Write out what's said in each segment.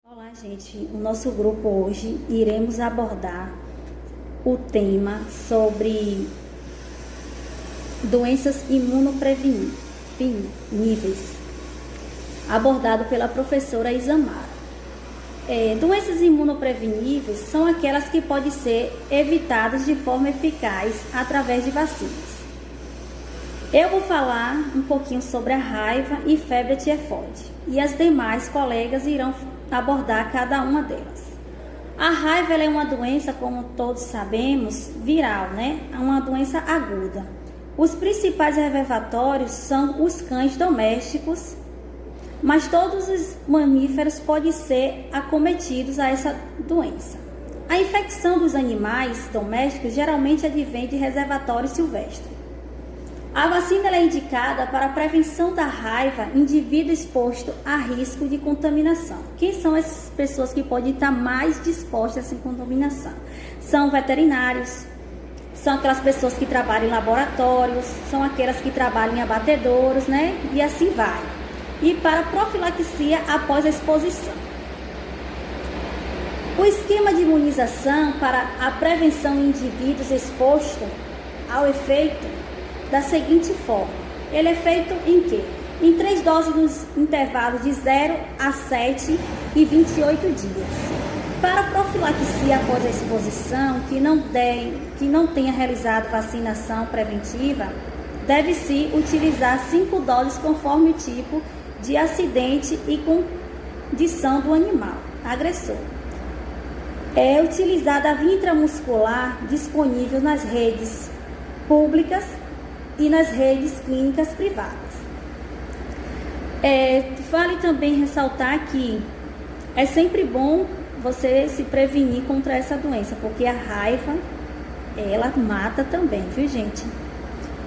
Olá, gente. O nosso grupo hoje iremos abordar o tema sobre doenças imunopreveníveis, abordado pela professora Isamara. Doenças imunopreveníveis são aquelas que podem ser evitadas de forma eficaz através de vacinas. Eu vou falar um pouquinho sobre a raiva e febre tifoide, e as demais colegas irão abordar cada uma delas. A raiva é uma doença, como todos sabemos, viral, né? É uma doença aguda. Os principais reservatórios são os cães domésticos, mas todos os mamíferos podem ser acometidos a essa doença. A infecção dos animais domésticos geralmente advém de reservatório silvestre. A vacina é indicada para a prevenção da raiva em indivíduo exposto a risco de contaminação. Quem são essas pessoas que podem estar mais dispostas a essa contaminação? São veterinários, são aquelas pessoas que trabalham em laboratórios, são aquelas que trabalham em abatedouros, né? E assim vai. E para profilaxia após a exposição. O esquema de imunização para a prevenção em indivíduos expostos ao efeito da seguinte forma: ele é feito em quê? Em 3 doses nos intervalos de 0 a 7 e 28 dias. Para profilaxia após a exposição, que não tenha realizado vacinação preventiva, deve-se utilizar 5 doses conforme o tipo de acidente e condição do animal agressor. É utilizada a via intramuscular disponível nas redes públicas e nas redes clínicas privadas. Vale também ressaltar que é sempre bom você se prevenir contra essa doença, porque a raiva, ela mata também, viu, gente?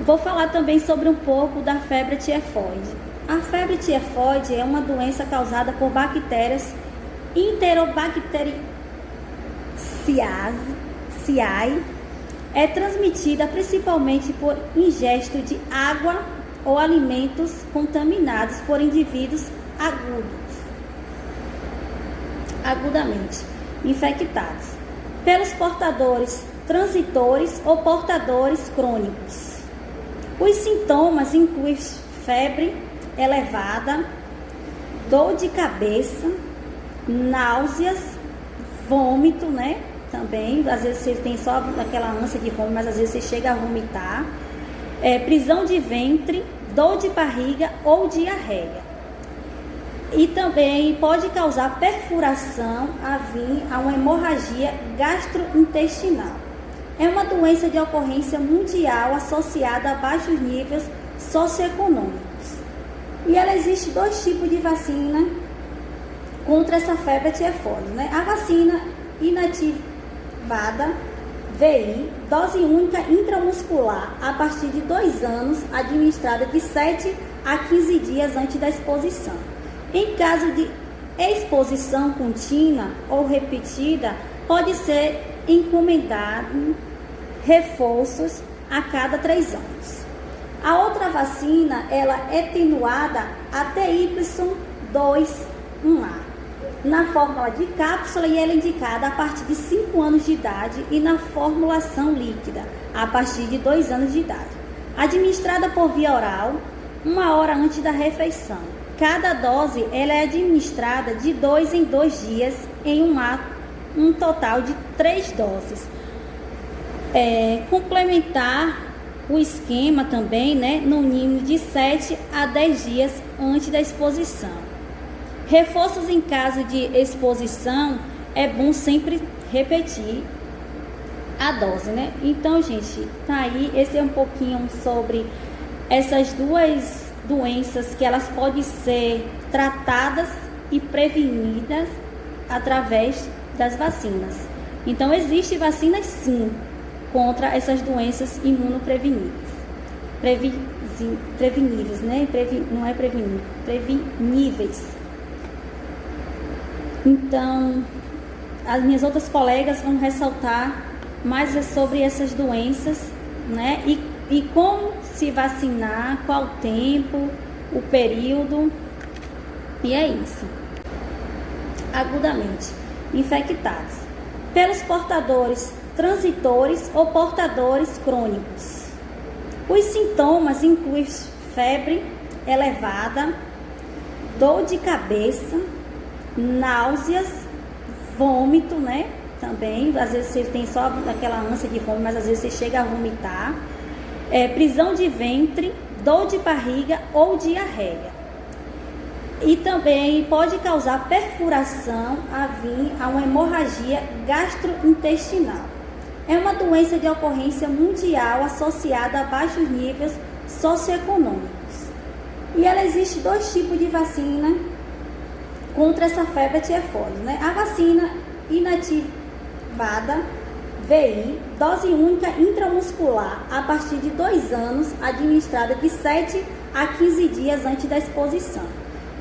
Vou falar também sobre um pouco da febre tifoide. A febre tifoide é uma doença causada por bactérias Enterobacteriaceae. É transmitida principalmente por ingesto de água ou alimentos contaminados por indivíduos agudamente infectados, pelos portadores transitores ou portadores crônicos. Os sintomas incluem febre elevada, dor de cabeça, náuseas, vômito, né? Também, às vezes você tem só aquela ânsia de fome, mas às vezes você chega a vomitar, prisão de ventre, dor de barriga ou diarreia. E também pode causar perfuração a vir a uma hemorragia gastrointestinal. É uma doença de ocorrência mundial associada a baixos níveis socioeconômicos. E ela existe 2 tipos de vacina contra essa febre tifoide, né? A vacina inativada VI, dose única intramuscular, a partir de 2 anos, administrada de 7 a 15 dias antes da exposição. Em caso de exposição contínua ou repetida, pode ser encomendado reforços a cada 3 anos. A outra vacina, ela é atenuada até Y21A. Na fórmula de cápsula, e ela é indicada a partir de 5 anos de idade, e na formulação líquida a partir de 2 anos de idade. Administrada por via oral, 1 hora antes da refeição. Cada dose ela é administrada de 2 em 2 dias, em um total de 3 doses. Complementar o esquema também, né, no mínimo de 7 a 10 dias antes da exposição. Reforços em caso de exposição, é bom sempre repetir a dose, né? Então, gente, tá aí, esse é um pouquinho sobre essas 2 doenças que elas podem ser tratadas e prevenidas através das vacinas. Então, existe vacinas sim contra essas doenças imunopreveníveis. Preveníveis, né? Não é prevenir, preveníveis. Então, as minhas outras colegas vão ressaltar mais sobre essas doenças, né? E como se vacinar, qual tempo, o período. E é isso. agudamente infectados pelos portadores transitores ou portadores crônicos. Os sintomas incluem febre elevada, dor de cabeça, náuseas, vômito, né? Também, às vezes você tem só aquela ânsia de fome, mas às vezes você chega a vomitar, prisão de ventre, dor de barriga ou diarreia. E também pode causar perfuração a vir a uma hemorragia gastrointestinal. É uma doença de ocorrência mundial associada a baixos níveis socioeconômicos. E ela existe 2 tipos de vacina contra essa febre tifoide, né? A vacina inativada, VI, dose única intramuscular, a partir de 2 anos, administrada de 7 a 15 dias antes da exposição.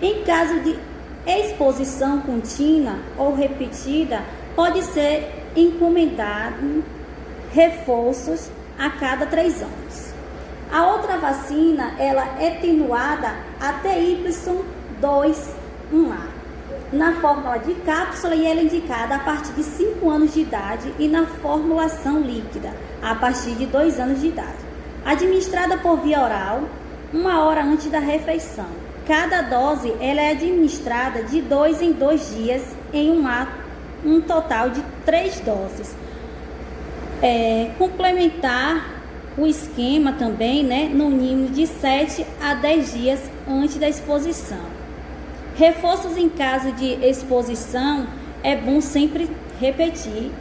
Em caso de exposição contínua ou repetida, pode ser encomendado reforços a cada 3 anos. A outra vacina, ela é atenuada até Y21A, na fórmula de cápsula, e ela é indicada a partir de 5 anos de idade e na formulação líquida, a partir de 2 anos de idade. Administrada por via oral, 1 hora antes da refeição. Cada dose ela é administrada de 2 em 2 dias em um total de 3 doses. Complementar o esquema também, né, no mínimo de 7 a 10 dias antes da exposição. Reforços em caso de exposição, é bom sempre repetir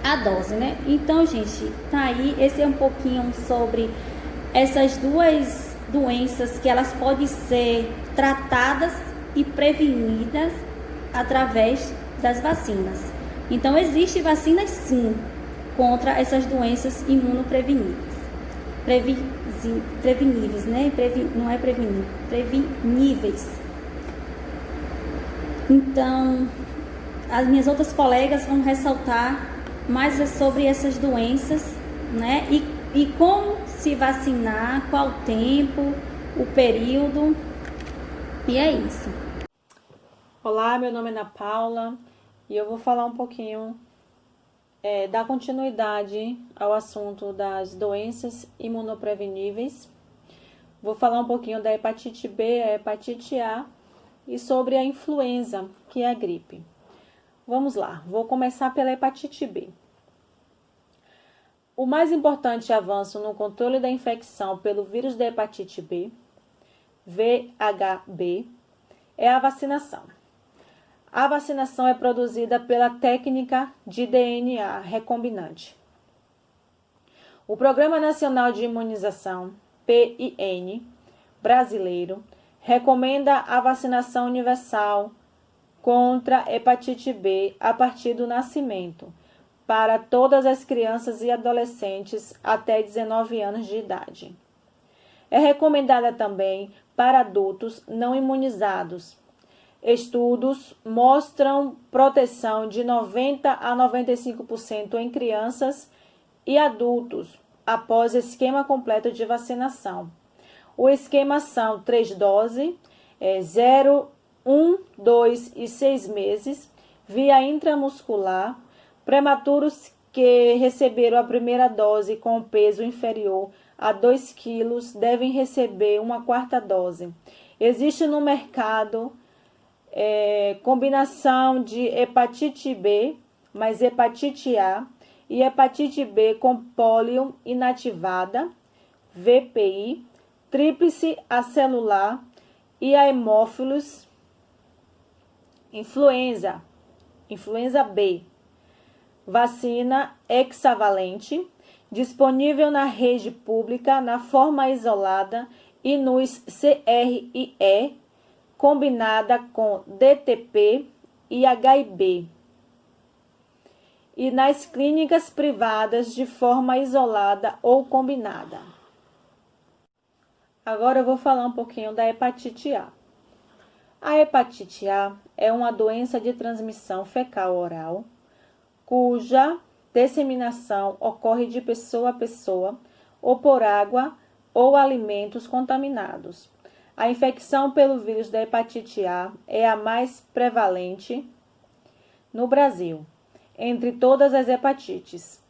a dose, né? Então, gente, tá aí, esse é um pouquinho sobre essas 2 doenças que elas podem ser tratadas e prevenidas através das vacinas. Então, existe vacinas sim contra essas doenças imunopreveníveis. Preveníveis, né? Não é prevenível, preveníveis. Então, as minhas outras colegas vão ressaltar mais sobre essas doenças, né? E como se vacinar, qual o tempo, o período, e é isso. Olá, meu nome é Ana Paula e eu vou falar um pouquinho, dar continuidade ao assunto das doenças imunopreveníveis. Vou falar um pouquinho da hepatite B, a hepatite A e sobre a influenza, que é a gripe. Vamos lá, vou começar pela hepatite B. O mais importante avanço no controle da infecção pelo vírus da hepatite B, VHB, é a vacinação. A vacinação é produzida pela técnica de DNA recombinante. O Programa Nacional de Imunização, PIN, brasileiro, recomenda a vacinação universal contra hepatite B a partir do nascimento, para todas as crianças e adolescentes até 19 anos de idade. É recomendada também para adultos não imunizados. Estudos mostram proteção de 90 a 95% em crianças e adultos após esquema completo de vacinação. O esquema são 3 doses, 0, 1, 2 e 6 meses, via intramuscular. Prematuros que receberam a primeira dose com peso inferior a 2 quilos devem receber uma 4ª dose. Existe no mercado combinação de hepatite B mais hepatite A e hepatite B com pólio inativada, VPI, tríplice acelular e a hemófilos, influenza B. Vacina hexavalente, disponível na rede pública na forma isolada e nos CRIE, combinada com DTP e HIB, e nas clínicas privadas de forma isolada ou combinada. Agora eu vou falar um pouquinho da hepatite A. A hepatite A é uma doença de transmissão fecal-oral, cuja disseminação ocorre de pessoa a pessoa ou por água ou alimentos contaminados. A infecção pelo vírus da hepatite A é a mais prevalente no Brasil, entre todas as hepatites,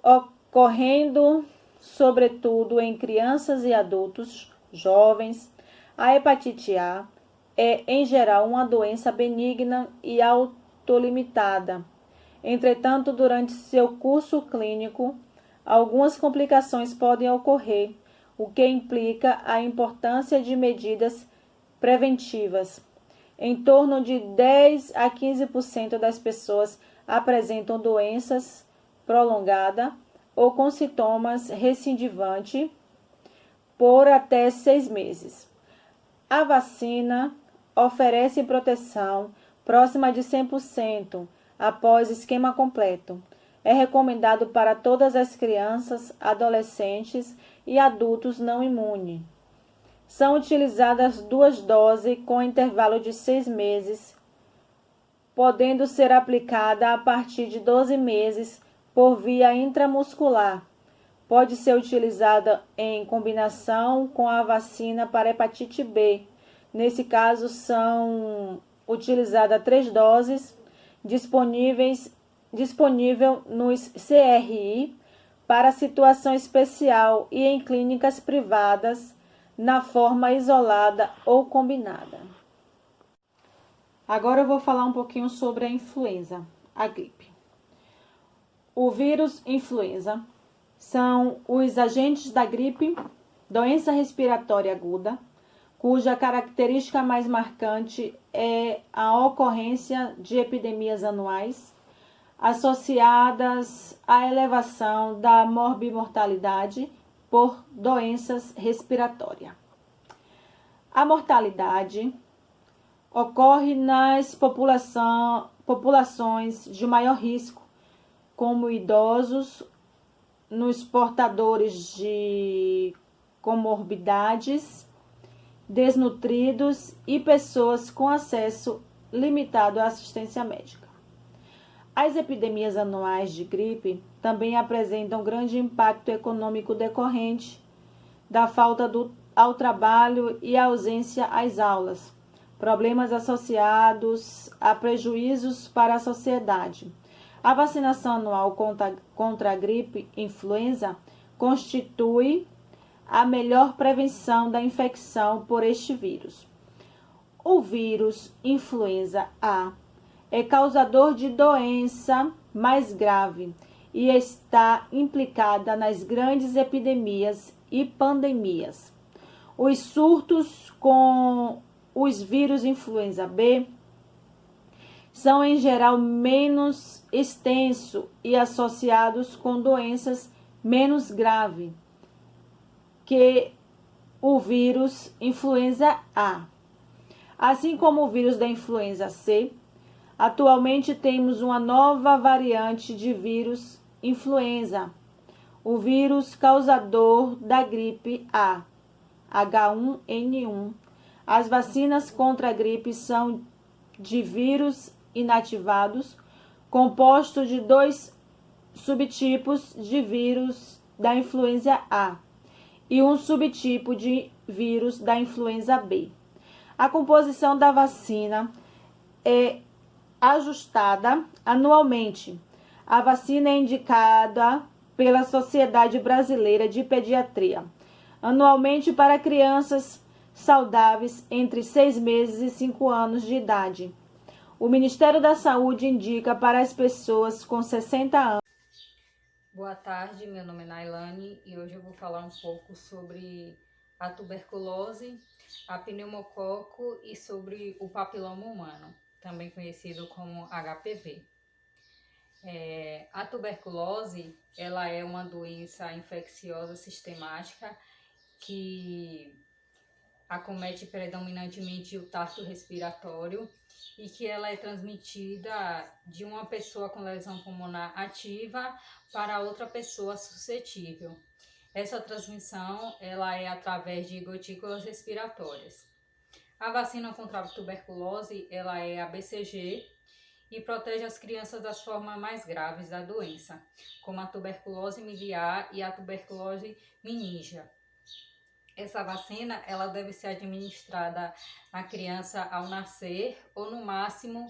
ocorrendo sobretudo em crianças e adultos jovens. A hepatite A é, em geral, uma doença benigna e autolimitada. Entretanto, durante seu curso clínico, algumas complicações podem ocorrer, o que implica a importância de medidas preventivas. Em torno de 10 a 15% das pessoas apresentam doenças prolongada ou com sintomas recidivantes por até 6 meses. A vacina oferece proteção próxima de 100% após esquema completo. É recomendado para todas as crianças, adolescentes e adultos não imunes. São utilizadas 2 doses com intervalo de 6 meses, podendo ser aplicada a partir de 12 meses por via intramuscular. Pode ser utilizada em combinação com a vacina para hepatite B. Nesse caso, são utilizadas 3 doses disponível nos CRI para situação especial e em clínicas privadas na forma isolada ou combinada. Agora eu vou falar um pouquinho sobre a influenza, a gripe. O vírus influenza são os agentes da gripe, doença respiratória aguda, cuja característica mais marcante é a ocorrência de epidemias anuais associadas à elevação da morbimortalidade por doenças respiratórias. A mortalidade ocorre nas populações de maior risco, como idosos, nos portadores de comorbidades, desnutridos e pessoas com acesso limitado à assistência médica. As epidemias anuais de gripe também apresentam grande impacto econômico decorrente da falta ao trabalho e ausência às aulas, problemas associados a prejuízos para a sociedade. A vacinação anual contra a gripe influenza constitui a melhor prevenção da infecção por este vírus. O vírus influenza A é causador de doença mais grave e está implicada nas grandes epidemias e pandemias. Os surtos com os vírus influenza B são em geral menos extensos e associados com doenças menos graves que o vírus influenza A. Assim como o vírus da influenza C, atualmente temos uma nova variante de vírus influenza, o vírus causador da gripe A, H1N1. As vacinas contra a gripe são de vírus inativados, composto de 2 subtipos de vírus da influenza A e um subtipo de vírus da influenza B. A composição da vacina é ajustada anualmente. A vacina é indicada pela Sociedade Brasileira de Pediatria anualmente para crianças saudáveis entre 6 meses e 5 anos de idade. O Ministério da Saúde indica para as pessoas com 60 anos. Boa tarde, meu nome é Nailane e hoje eu vou falar um pouco sobre a tuberculose, a pneumococo e sobre o papiloma humano, também conhecido como HPV. A tuberculose, ela é uma doença infecciosa sistemática que acomete predominantemente o trato respiratório e que ela é transmitida de uma pessoa com lesão pulmonar ativa para outra pessoa suscetível. Essa transmissão ela é através de gotículas respiratórias. A vacina contra a tuberculose ela é a BCG e protege as crianças das formas mais graves da doença, como a tuberculose miliar e a tuberculose meningia. Essa vacina, ela deve ser administrada à criança ao nascer ou no máximo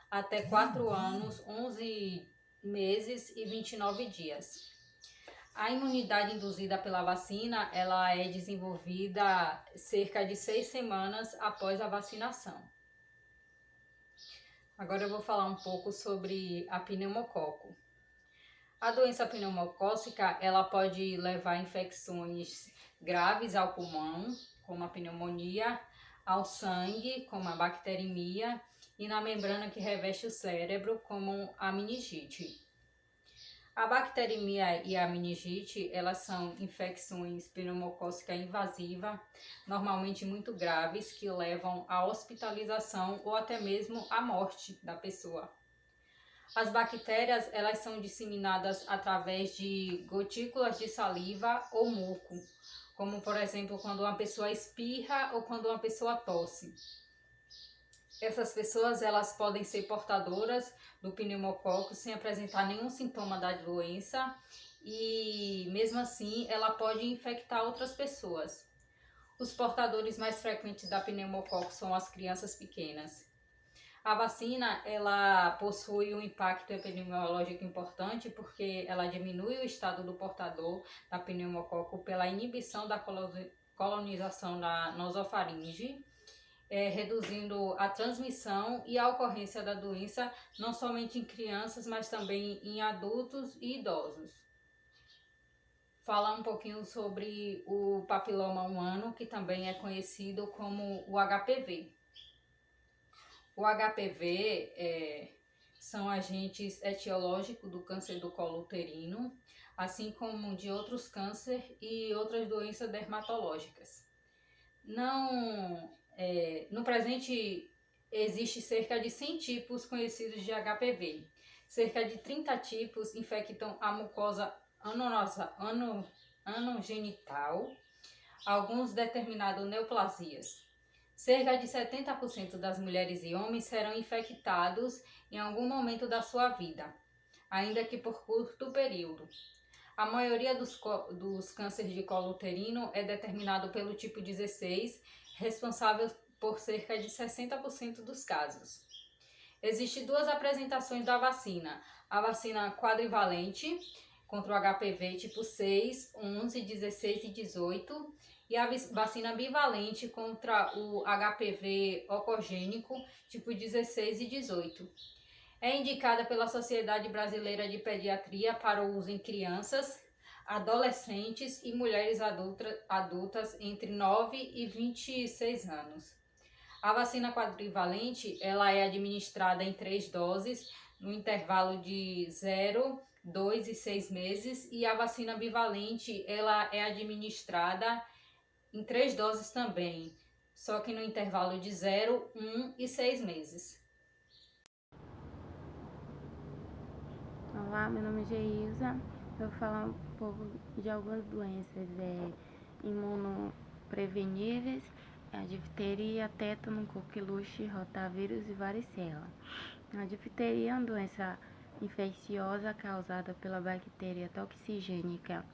até 4 anos, 11 meses e 29 dias. A imunidade induzida pela vacina, ela é desenvolvida cerca de 6 semanas após a vacinação. Agora eu vou falar um pouco sobre a pneumococo. A doença pneumocócica, ela pode levar a infecções graves ao pulmão, como a pneumonia, ao sangue, como a bacteremia, e na membrana que reveste o cérebro, como a meningite. A bacteremia e a meningite, elas são infecções pneumocócica invasiva, normalmente muito graves, que levam à hospitalização ou até mesmo à morte da pessoa. As bactérias, elas são disseminadas através de gotículas de saliva ou muco, como por exemplo quando uma pessoa espirra ou quando uma pessoa tosse. Essas pessoas, elas podem ser portadoras do pneumococo sem apresentar nenhum sintoma da doença e mesmo assim ela pode infectar outras pessoas. Os portadores mais frequentes da pneumococo são as crianças pequenas. A vacina, ela possui um impacto epidemiológico importante porque ela diminui o estado do portador da pneumococo pela inibição da colonização da nasofaringe, reduzindo a transmissão e a ocorrência da doença não somente em crianças, mas também em adultos e idosos. Falar um pouquinho sobre o papiloma humano, que também é conhecido como o HPV. O HPV são agentes etiológicos do câncer do colo uterino, assim como de outros cânceres e outras doenças dermatológicas. No presente, existe cerca de 100 tipos conhecidos de HPV. Cerca de 30 tipos infectam a mucosa anogenital, alguns determinados neoplasias. Cerca de 70% das mulheres e homens serão infectados em algum momento da sua vida, ainda que por curto período. A maioria dos cânceres de colo uterino é determinado pelo tipo 16, responsável por cerca de 60% dos casos. Existem duas apresentações da vacina: a vacina quadrivalente contra o HPV tipo 6, 11, 16 e 18, e a vacina bivalente contra o HPV oncogênico tipo 16 e 18. É indicada pela Sociedade Brasileira de Pediatria para o uso em crianças, adolescentes e mulheres adultas entre 9 e 26 anos. A vacina quadrivalente, ela é administrada em 3 doses, no intervalo de 0, 2 e 6 meses, e a vacina bivalente, ela é administrada em 3 doses também, só que no intervalo de 0, 1 e 6 meses. Olá, meu nome é Geilza. Eu vou falar um pouco de algumas doenças imunopreveníveis: a difteria, tétano, coqueluche, rotavírus e varicela. A difteria é uma doença infecciosa causada pela bactéria toxigênica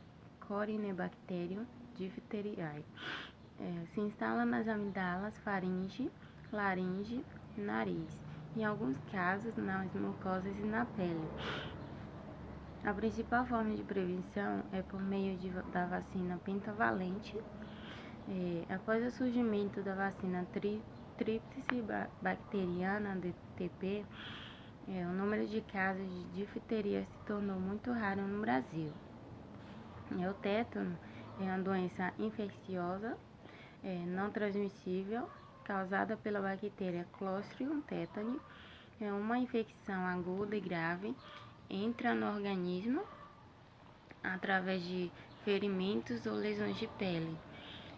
Corynebacterium diphtheriae. Se instala nas amidálias, faringe, laringe e nariz. Em alguns casos, nas mucosas e na pele. A principal forma de prevenção é por meio da vacina pentavalente. Após o surgimento da vacina tríplice bacteriana, DTP, o número de casos de difteria se tornou muito raro no Brasil. O tétano é uma doença infecciosa, não transmissível, causada pela bactéria Clostridium tetani. É uma infecção aguda e grave, entra no organismo através de ferimentos ou lesões de pele.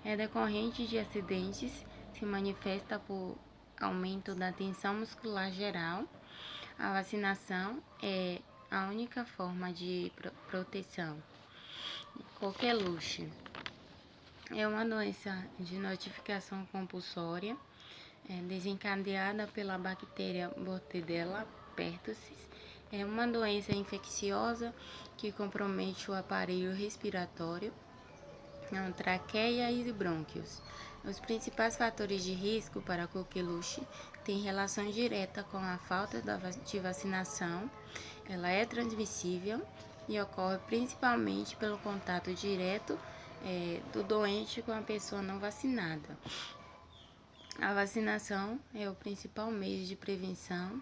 É decorrente de acidentes, se manifesta por aumento da tensão muscular geral. A vacinação é a única forma de proteção. Coqueluche é uma doença de notificação compulsória, desencadeada pela bactéria Bordetella pertussis. É uma doença infecciosa que compromete o aparelho respiratório. traqueia e brônquios. Os principais fatores de risco para a coqueluche têm relação direta com a falta de vacinação. Ela é transmissível e ocorre principalmente pelo contato direto do doente com a pessoa não vacinada. A vacinação é o principal meio de prevenção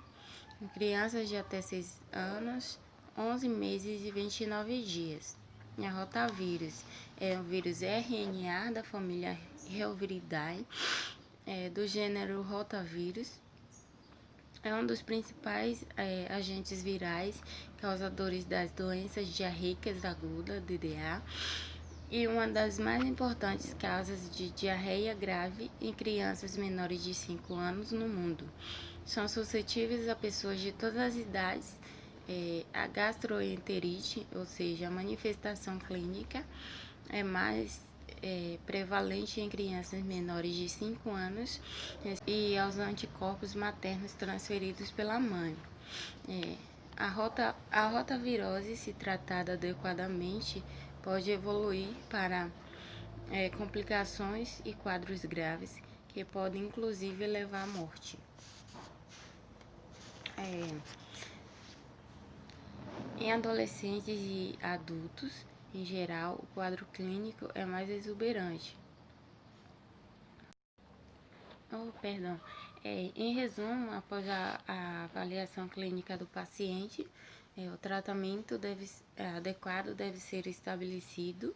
em crianças de até 6 anos, 11 meses e 29 dias. A rotavírus é um vírus RNA da família Reoviridae, do gênero rotavírus. É um dos principais agentes virais causadores das doenças diarreicas agudas, DDA, e uma das mais importantes causas de diarreia grave em crianças menores de 5 anos no mundo. São suscetíveis a pessoas de todas as idades. A gastroenterite, ou seja, a manifestação clínica, é mais prevalente em crianças menores de 5 anos e aos anticorpos maternos transferidos pela mãe. A rotavirose, se tratada adequadamente, pode evoluir para complicações e quadros graves, que podem inclusive levar à morte. Em adolescentes e adultos, em geral, o quadro clínico é mais exuberante. Em resumo, após a avaliação clínica do paciente, o tratamento adequado deve ser estabelecido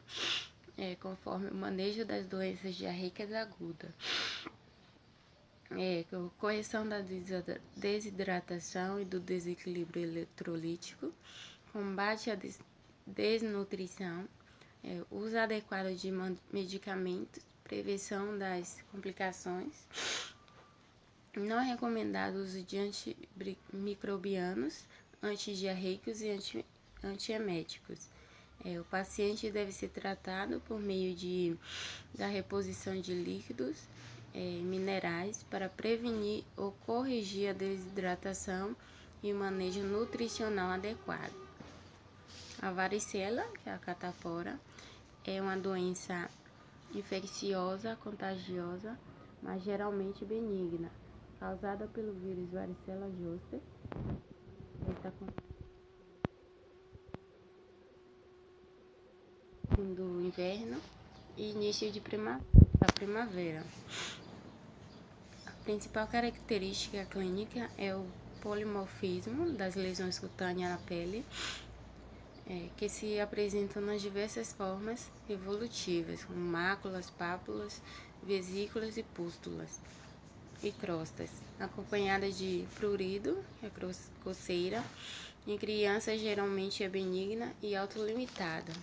conforme o manejo das doenças diarreicas agudas. Correção da desidratação e do desequilíbrio eletrolítico, combate à desnutrição, uso adequado de medicamentos, prevenção das complicações. Não é recomendado o uso de antimicrobianos, antidiarreicos e antieméticos. O paciente deve ser tratado por meio da reposição de líquidos minerais para prevenir ou corrigir a desidratação e manejo nutricional adequado. A varicela, que é a catapora, é uma doença infecciosa, contagiosa, mas geralmente benigna, causada pelo vírus varicela zoster. Do inverno e início da primavera. A principal característica clínica é o polimorfismo das lesões cutâneas na pele, que se apresentam nas diversas formas evolutivas, como máculas, pápulas, vesículas e pústulas e crostas, acompanhadas de prurido, que é coceira. Em crianças geralmente é benigna e autolimitada.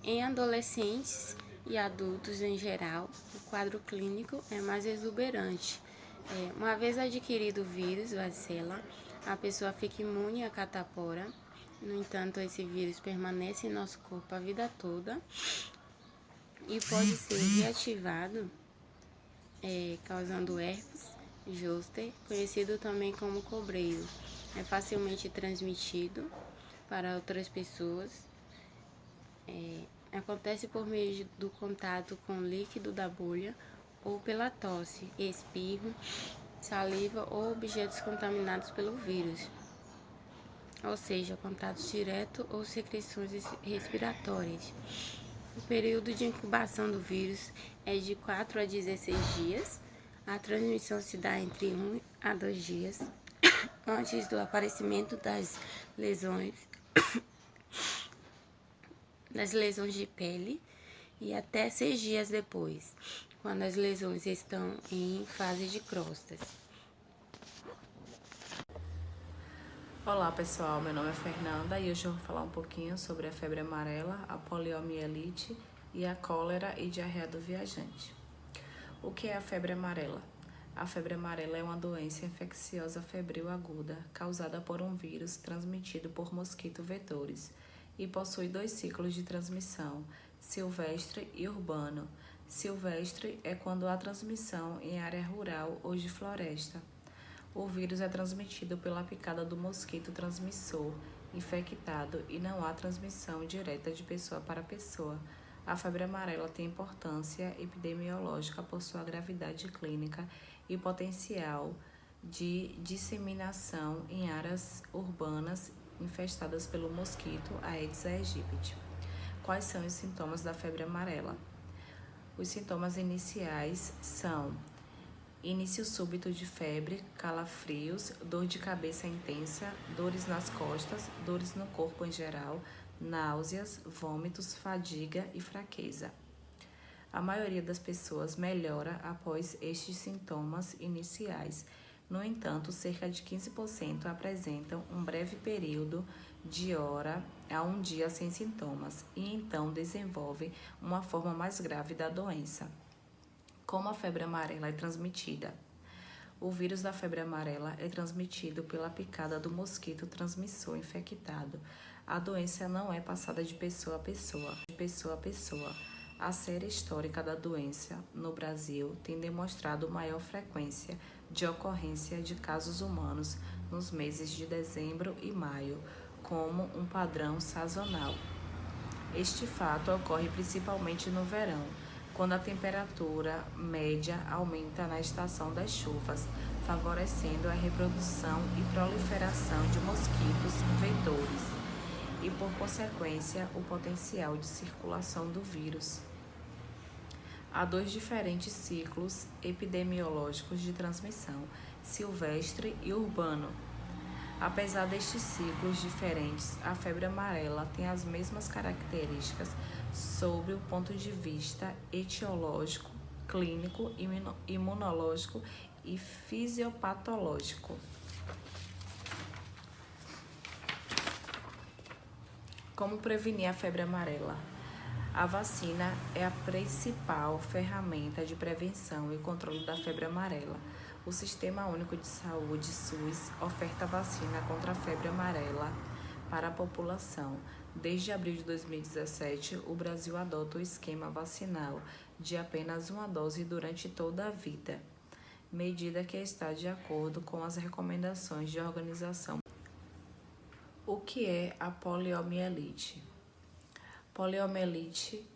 Em adolescentes e adultos em geral, o quadro clínico é mais exuberante. Uma vez adquirido o vírus varicela, a pessoa fica imune à catapora. No entanto, esse vírus permanece em nosso corpo a vida toda e pode ser reativado, causando herpes zoster, conhecido também como cobreiro. É facilmente transmitido para outras pessoas. Acontece por meio do contato com o líquido da bolha ou pela tosse, espirro, saliva ou objetos contaminados pelo vírus, ou seja, contatos diretos ou secreções respiratórias. O período de incubação do vírus é de 4 a 16 dias. A transmissão se dá entre 1 a 2 dias antes do aparecimento das lesões de pele e até 6 dias depois, quando as lesões estão em fase de crostas. Olá pessoal, meu nome é Fernanda e hoje eu vou falar um pouquinho sobre a febre amarela, a poliomielite e a cólera e diarreia do viajante. O que é a febre amarela? A febre amarela é uma doença infecciosa febril aguda causada por um vírus transmitido por mosquito vetores e possui 2 ciclos de transmissão, silvestre e urbano. Silvestre é quando há transmissão em área rural ou de floresta. O vírus é transmitido pela picada do mosquito transmissor infectado e não há transmissão direta de pessoa para pessoa. A febre amarela tem importância epidemiológica por sua gravidade clínica e potencial de disseminação em áreas urbanas infestadas pelo mosquito Aedes aegypti. Quais são os sintomas da febre amarela? Os sintomas iniciais são início súbito de febre, calafrios, dor de cabeça intensa, dores nas costas, dores no corpo em geral, náuseas, vômitos, fadiga e fraqueza. A maioria das pessoas melhora após estes sintomas iniciais. No entanto, cerca de 15% apresentam um breve período de hora a um dia sem sintomas e então desenvolvem uma forma mais grave da doença. Como a febre amarela é transmitida? O vírus da febre amarela é transmitido pela picada do mosquito transmissor infectado. A doença não é passada de pessoa a pessoa. A série histórica da doença no Brasil tem demonstrado maior frequência de ocorrência de casos humanos nos meses de dezembro e maio, como um padrão sazonal. Este fato ocorre principalmente no verão, quando a temperatura média aumenta na estação das chuvas, favorecendo a reprodução e proliferação de mosquitos vetores e, por consequência, o potencial de circulação do vírus. Há dois diferentes ciclos epidemiológicos de transmissão, silvestre e urbano. Apesar destes ciclos diferentes, a febre amarela tem as mesmas características sob o ponto de vista etiológico, clínico, imunológico e fisiopatológico. Como prevenir a febre amarela? A vacina é a principal ferramenta de prevenção e controle da febre amarela. O Sistema Único de Saúde, SUS, oferta vacina contra a febre amarela para a população. Desde abril de 2017, o Brasil adota o esquema vacinal de apenas uma dose durante toda a vida, medida que está de acordo com as recomendações de Organização. O que é a poliomielite? Poliomielite,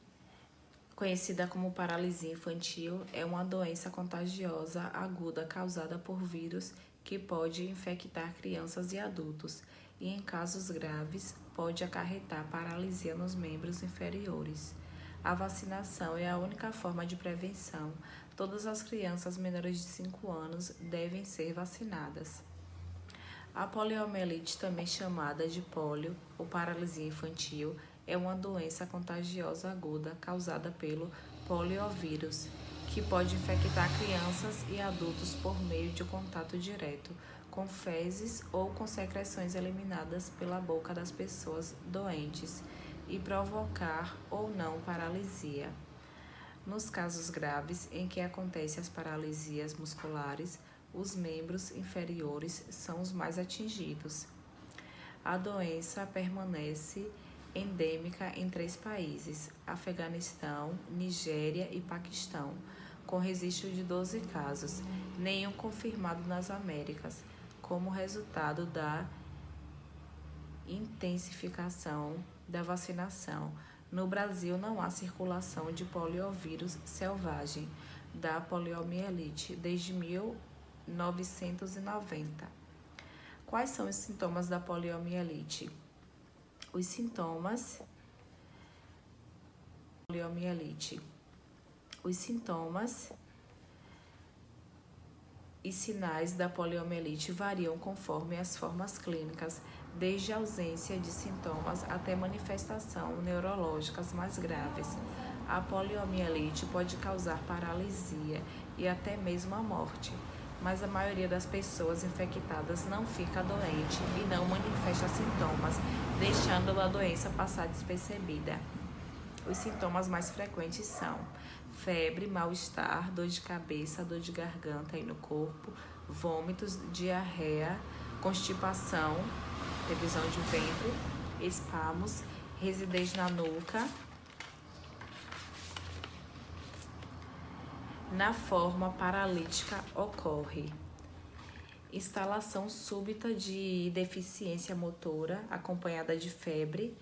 conhecida como paralisia infantil, é uma doença contagiosa aguda causada por vírus que pode infectar crianças e adultos e, em casos graves, pode acarretar paralisia nos membros inferiores. A vacinação é a única forma de prevenção. Todas as crianças menores de 5 anos devem ser vacinadas. A poliomielite, também chamada de pólio ou paralisia infantil, é uma doença contagiosa aguda causada pelo poliovírus, que pode infectar crianças e adultos por meio de contato direto com fezes ou com secreções eliminadas pela boca das pessoas doentes e provocar ou não paralisia. Nos casos graves em que acontecem as paralisias musculares, os membros inferiores são os mais atingidos. A doença permanece endêmica em 3 países, Afeganistão, Nigéria e Paquistão, com registro de 12 casos, nenhum confirmado nas Américas, como resultado da intensificação da vacinação. No Brasil, não há circulação de poliovírus selvagem da poliomielite desde 1990. Quais são os sintomas da poliomielite? Os sintomas da poliomielite. Os sintomas e sinais da poliomielite variam conforme as formas clínicas, desde a ausência de sintomas até manifestações neurológicas mais graves. A poliomielite pode causar paralisia e até mesmo a morte, mas a maioria das pessoas infectadas não fica doente e não manifesta sintomas, deixando a doença passar despercebida. Os sintomas mais frequentes são febre, mal-estar, dor de cabeça, dor de garganta e no corpo, vômitos, diarreia, constipação, revisão de ventre, espasmos, rigidez na nuca. Na forma paralítica ocorre instalação súbita de deficiência motora, acompanhada de febre,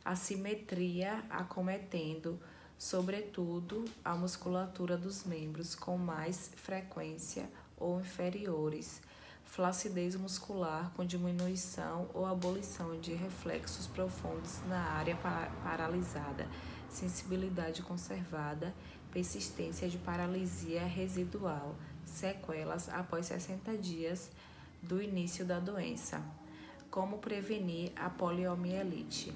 assimetria acometendo, sobretudo, a musculatura dos membros com mais frequência ou inferiores, flacidez muscular com diminuição ou abolição de reflexos profundos na área paralisada, sensibilidade conservada, persistência de paralisia residual, sequelas após 60 dias do início da doença. Como prevenir a poliomielite?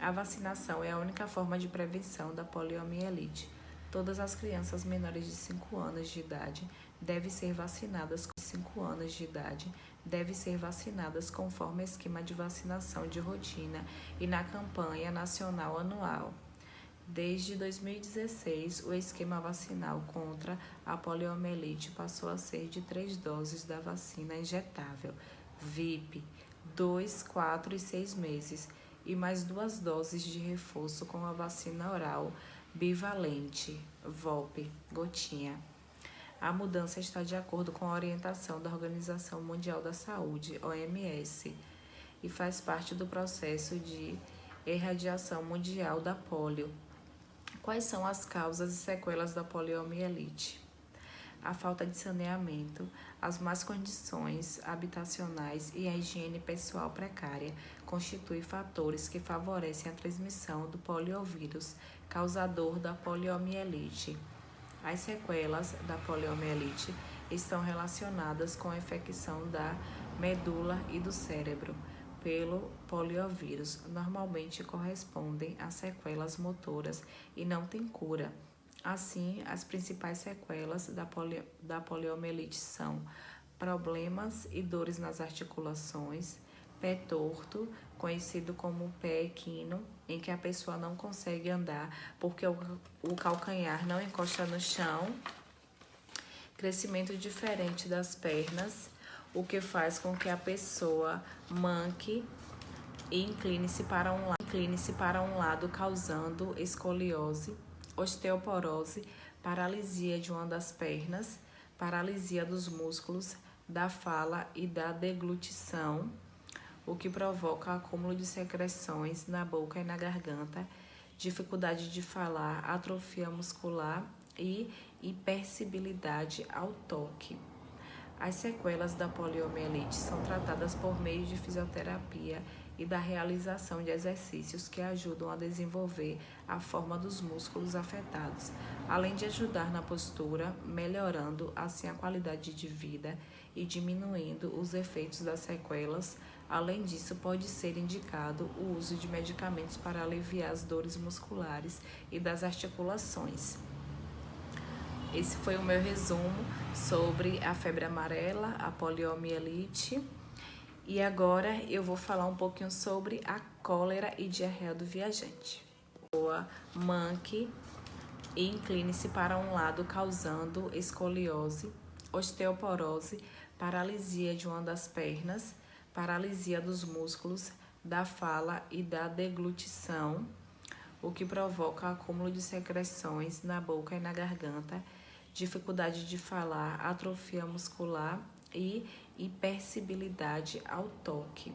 A vacinação é a única forma de prevenção da poliomielite. Todas as crianças menores de 5 anos de idade devem ser vacinadas conforme esquema de vacinação de rotina e na campanha nacional anual. Desde 2016, o esquema vacinal contra a poliomielite passou a ser de 3 doses da vacina injetável VIP, 2, 4 e 6 meses, e mais 2 doses de reforço com a vacina oral bivalente, VOP, gotinha. A mudança está de acordo com a orientação da Organização Mundial da Saúde, OMS, e faz parte do processo de erradiação mundial da polio. Quais são as causas e sequelas da poliomielite? A falta de saneamento, as más condições habitacionais e a higiene pessoal precária constituem fatores que favorecem a transmissão do poliovírus, causador da poliomielite. As sequelas da poliomielite estão relacionadas com a infecção da medula e do cérebro pelo poliovírus. Normalmente correspondem a sequelas motoras e não têm cura. Assim, as principais sequelas da poliomielite são problemas e dores nas articulações, pé torto, conhecido como pé equino, em que a pessoa não consegue andar porque o calcanhar não encosta no chão, crescimento diferente das pernas, o que faz com que a pessoa manque e incline-se para um lado, causando escoliose, osteoporose, paralisia de uma das pernas, paralisia dos músculos da fala e da deglutição, o que provoca acúmulo de secreções na boca e na garganta, dificuldade de falar, atrofia muscular e hipersensibilidade ao toque. As sequelas da poliomielite são tratadas por meio de fisioterapia e da realização de exercícios que ajudam a desenvolver a forma dos músculos afetados, além de ajudar na postura, melhorando assim a qualidade de vida e diminuindo os efeitos das sequelas. Além disso, pode ser indicado o uso de medicamentos para aliviar as dores musculares e das articulações. Esse foi o meu resumo sobre a febre amarela, a poliomielite. E agora eu vou falar um pouquinho sobre a cólera e diarreia do viajante. Manque e incline-se para um lado, causando escoliose, osteoporose, paralisia de uma das pernas, paralisia dos músculos da fala e da deglutição, o que provoca acúmulo de secreções na boca e na garganta, dificuldade de falar, atrofia muscular e hipersensibilidade ao toque.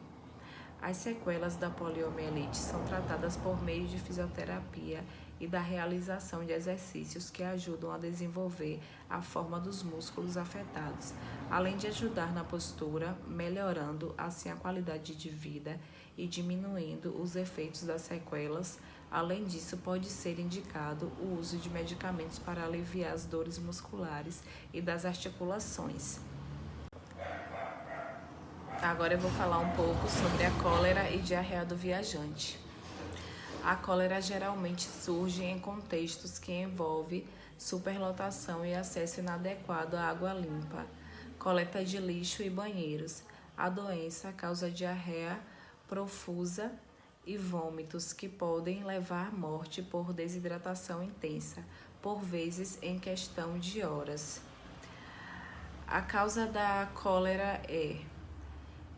As sequelas da poliomielite são tratadas por meio de fisioterapia e da realização de exercícios que ajudam a desenvolver a forma dos músculos afetados, além de ajudar na postura, melhorando assim a qualidade de vida e diminuindo os efeitos das sequelas. Além disso, pode ser indicado o uso de medicamentos para aliviar as dores musculares e das articulações. Agora eu vou falar um pouco sobre a cólera e diarreia do viajante. A cólera geralmente surge em contextos que envolvem superlotação e acesso inadequado à água limpa, coleta de lixo e banheiros. A doença causa diarreia profusa e vômitos que podem levar à morte por desidratação intensa, por vezes em questão de horas. A causa da cólera é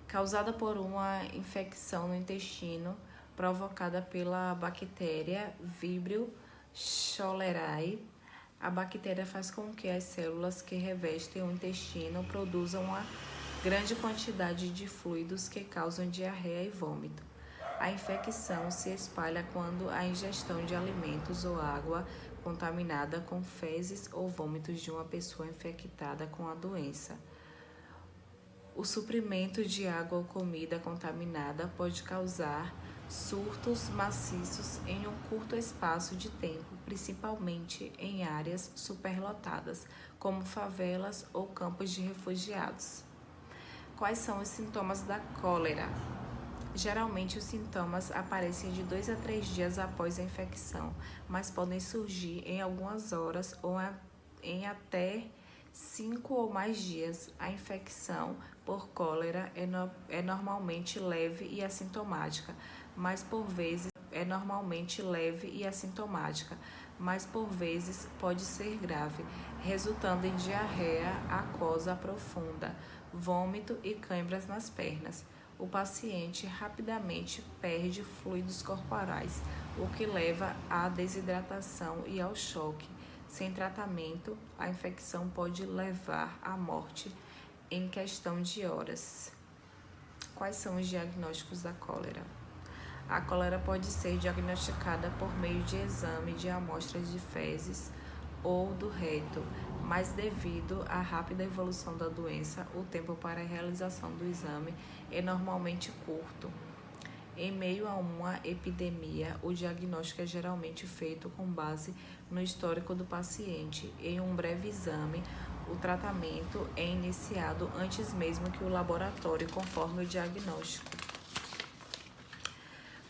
causada por uma infecção no intestino provocada pela bactéria Vibrio cholerae. A bactéria faz com que as células que revestem o intestino produzam uma grande quantidade de fluidos que causam diarreia e vômito. A infecção se espalha quando a ingestão de alimentos ou água contaminada com fezes ou vômitos de uma pessoa infectada com a doença. O suprimento de água ou comida contaminada pode causar surtos maciços em um curto espaço de tempo, principalmente em áreas superlotadas, como favelas ou campos de refugiados. Quais são os sintomas da cólera? Geralmente, os sintomas aparecem de 2 a 3 dias após a infecção, mas podem surgir em algumas horas ou em até 5 ou mais dias. A infecção por cólera é normalmente leve e assintomática, mas por vezes pode ser grave, resultando em diarreia aquosa profunda, vômito e câimbras nas pernas. O paciente rapidamente perde fluidos corporais, o que leva à desidratação e ao choque. Sem tratamento, a infecção pode levar à morte em questão de horas. Quais são os diagnósticos da cólera? A cólera pode ser diagnosticada por meio de exame de amostras de fezes ou do reto, mas devido à rápida evolução da doença, o tempo para a realização do exame é normalmente curto. Em meio a uma epidemia, o diagnóstico é geralmente feito com base no histórico do paciente. Em um breve exame, o tratamento é iniciado antes mesmo que o laboratório conforme o diagnóstico.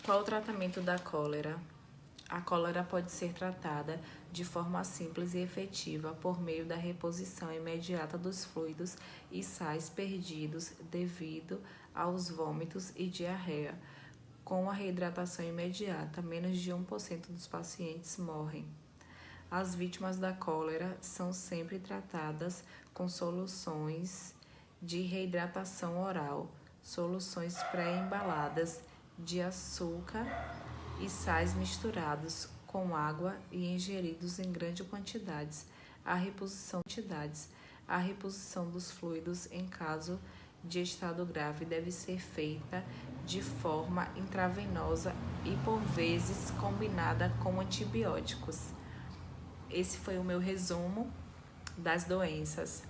Qual o tratamento da cólera? A cólera pode ser tratada de forma simples e efetiva por meio da reposição imediata dos fluidos e sais perdidos devido aos vômitos e diarreia. Com a reidratação imediata, menos de 1% dos pacientes morrem. As vítimas da cólera são sempre tratadas com soluções de reidratação oral, soluções pré-embaladas de açúcar e sais misturados com água e ingeridos em grandes quantidades. A reposição dos fluidos em caso de estado grave deve ser feita de forma intravenosa e por vezes combinada com antibióticos. Esse foi o meu resumo das doenças.